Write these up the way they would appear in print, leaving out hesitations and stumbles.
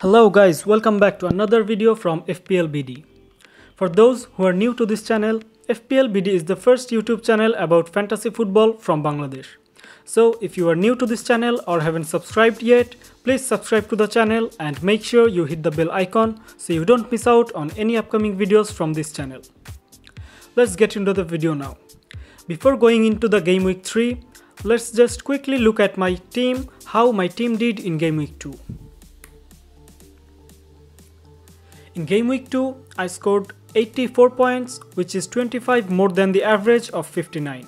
Hello guys, welcome back to another video from FPL BD. For those who are new to this channel, FPL BD is the first YouTube channel about fantasy football from Bangladesh. So if you are new to this channel or haven't subscribed yet, please subscribe to the channel and make sure you hit the bell icon so you don't miss out on any upcoming videos from this channel. Let's get into the video now. Before going into the Game Week 3, let's just quickly look at my team, how my team did in Game Week 2. In Game Week 2, I scored 84 points, which is 25 more than the average of 59.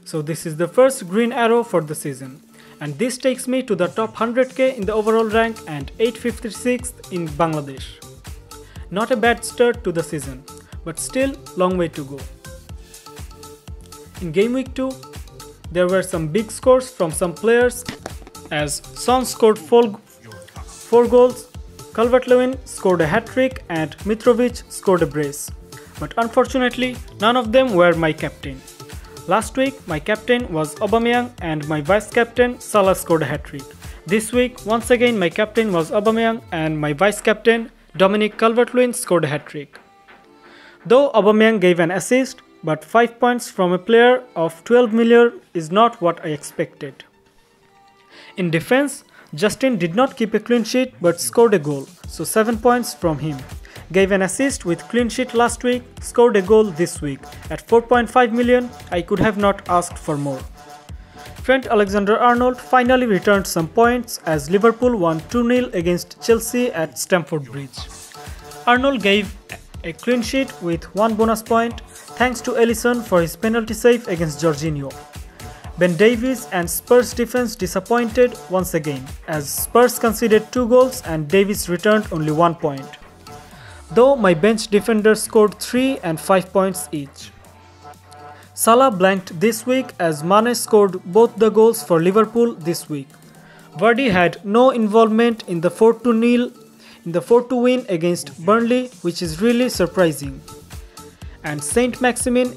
So this is the first green arrow for the season, and this takes me to the top 100k in the overall rank and 856th in Bangladesh. Not a bad start to the season, but still long way to go. In Game Week 2, there were some big scores from some players, as Son scored 4 goals, Calvert-Lewin scored a hat-trick and Mitrovic scored a brace. But unfortunately, none of them were my captain. Last week, my captain was Aubameyang and my vice-captain Salah scored a hat-trick. This week, once again my captain was Aubameyang and my vice-captain Dominic Calvert-Lewin scored a hat-trick. Though Aubameyang gave an assist, but 5 points from a player of 12 million is not what I expected. In defense, Justin did not keep a clean sheet but scored a goal, so 7 points from him. Gave an assist with clean sheet last week, scored a goal this week. At 4.5 million, I could have not asked for more. Trent Alexander-Arnold finally returned some points as Liverpool won 2-0 against Chelsea at Stamford Bridge. Arnold gave a clean sheet with 1 bonus point thanks to Alisson for his penalty save against Jorginho. Ben Davies and Spurs defense disappointed once again, as Spurs conceded 2 goals and Davies returned only 1 point. Though my bench defenders scored 3 and 5 points each. Salah blanked this week as Mane scored both the goals for Liverpool this week. Vardy had no involvement in the 4-2 win against Burnley, which is really surprising. And Saint-Maximin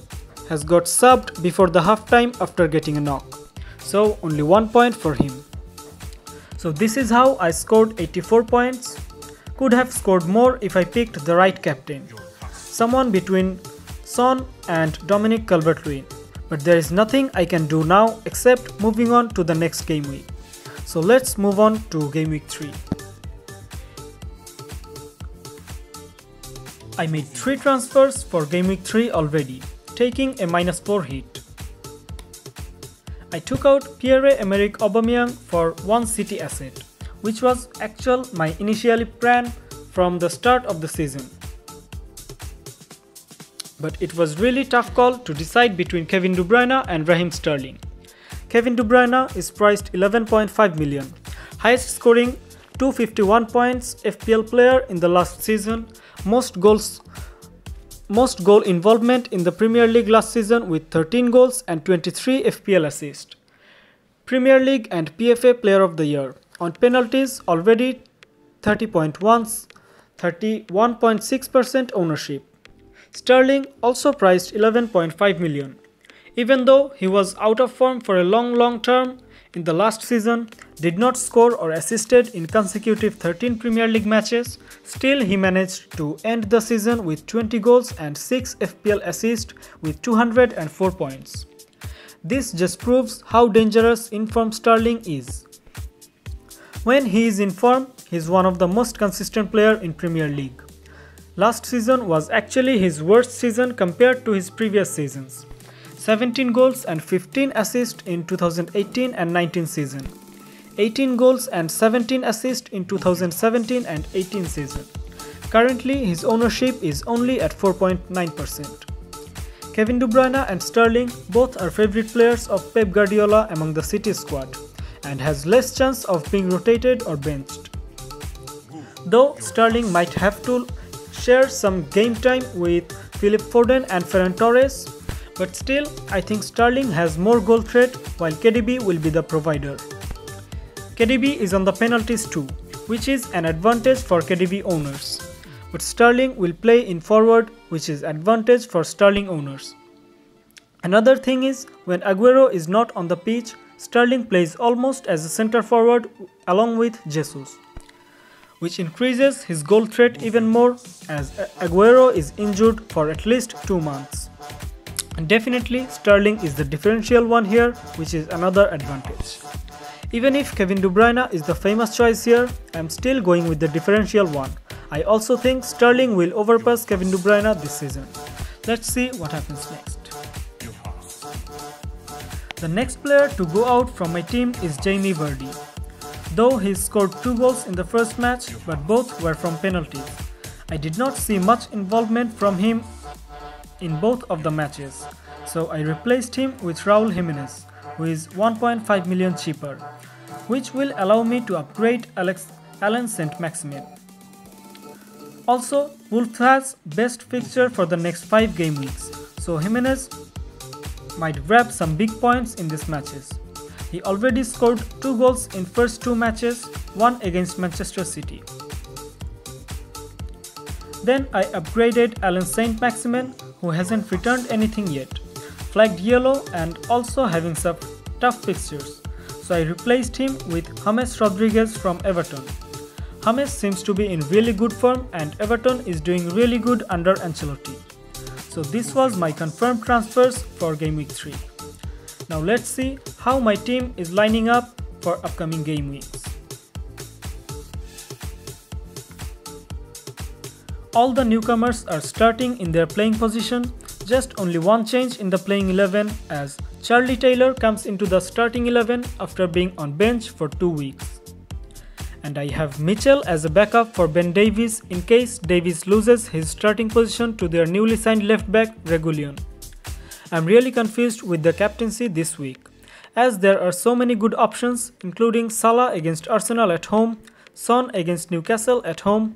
has got subbed before the halftime after getting a knock, so only 1 point for him. So this is how I scored 84 points. Could have scored more if I picked the right captain, someone between Son and Dominic Calvert-Lewin, but there is nothing I can do now except moving on to the next game week. So let's move on to Game Week 3. I made 3 transfers for Game Week 3 already, taking a -4 hit. I took out Pierre-Emerick Aubameyang for 1 City asset, which was my initially plan from the start of the season. But it was really tough call to decide between Kevin De Bruyne and Raheem Sterling. Kevin De Bruyne is priced 11.5 million, highest scoring 251 points FPL player in the last season, most goal involvement in the Premier League last season with 13 goals and 23 FPL assists. Premier League and PFA Player of the Year. On penalties already 31.6% ownership. Sterling also priced 11.5 million. Even though he was out of form for a long term in the last season, did not score or assisted in consecutive 13 Premier League matches, still he managed to end the season with 20 goals and 6 FPL assists with 204 points. This just proves how dangerous in-form Sterling is. When he is in form, he is one of the most consistent players in Premier League. Last season was actually his worst season compared to his previous seasons. 17 goals and 15 assists in 2018 and 19 season. 18 goals and 17 assists in 2017 and 18 season. Currently, his ownership is only at 4.9%. Kevin De Bruyne and Sterling both are favorite players of Pep Guardiola among the City squad and has less chance of being rotated or benched. Though Sterling might have to share some game time with Philip Foden and Ferran Torres, but still I think Sterling has more goal threat while KDB will be the provider. KDB is on the penalties too, which is an advantage for KDB owners. But Sterling will play in forward, which is advantage for Sterling owners. Another thing is, when Aguero is not on the pitch, Sterling plays almost as a center forward along with Jesus. which increases his goal threat even more as Aguero is injured for at least 2 months. And definitely Sterling is the differential one here, which is another advantage. Even if Kevin De Bruyne is the famous choice here, I am still going with the differential one. I also think Sterling will overpass Kevin De Bruyne this season. Let's see what happens next. The next player to go out from my team is Jamie Vardy. Though he scored 2 goals in the first match, but both were from penalties. I did not see much involvement from him in both of the matches, so I replaced him with Raul Jimenez, who is 1.5 million cheaper, which will allow me to upgrade Alan Saint-Maximin. Also, Wolves has best fixture for the next 5 game weeks, so Jimenez might grab some big points in these matches. He already scored 2 goals in first 2 matches, one against Manchester City. Then I upgraded Alan Saint-Maximin, who hasn't returned anything yet, flagged yellow and also having some tough fixtures, so I replaced him with James Rodriguez from Everton. James seems to be in really good form and Everton is doing really good under Ancelotti. So this was my confirmed transfers for Game Week 3. Now let's see how my team is lining up for upcoming game weeks. All the newcomers are starting in their playing position, just only one change in the playing 11 as Charlie Taylor comes into the starting 11 after being on bench for 2 weeks. And I have Mitchell as a backup for Ben Davies in case Davies loses his starting position to their newly signed left back Reguilon. I'm really confused with the captaincy this week, as there are so many good options including Salah against Arsenal at home, Son against Newcastle at home,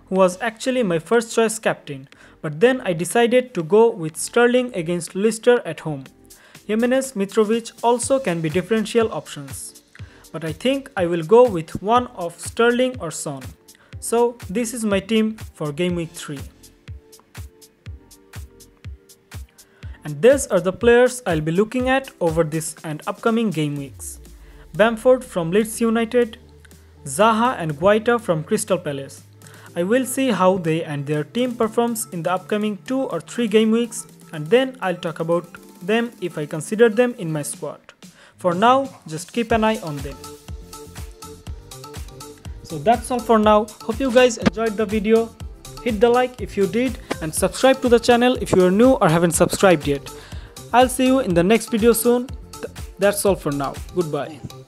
who was actually my first choice captain, but then I decided to go with Sterling against Leicester at home. Jimenez, Mitrovic also can be differential options, but I think I will go with one of Sterling or Son. So this is my team for Game Week 3. And these are the players I'll be looking at over this and upcoming game weeks. Bamford from Leeds United, Zaha and Guaita from Crystal Palace. I will see how they and their team performs in the upcoming 2 or 3 game weeks, and then I'll talk about them if I consider them in my squad. For now, just keep an eye on them. So that's all for now. Hope you guys enjoyed the video. Hit the like if you did and subscribe to the channel if you are new or haven't subscribed yet. I'll see you in the next video soon. That's all for now. Goodbye.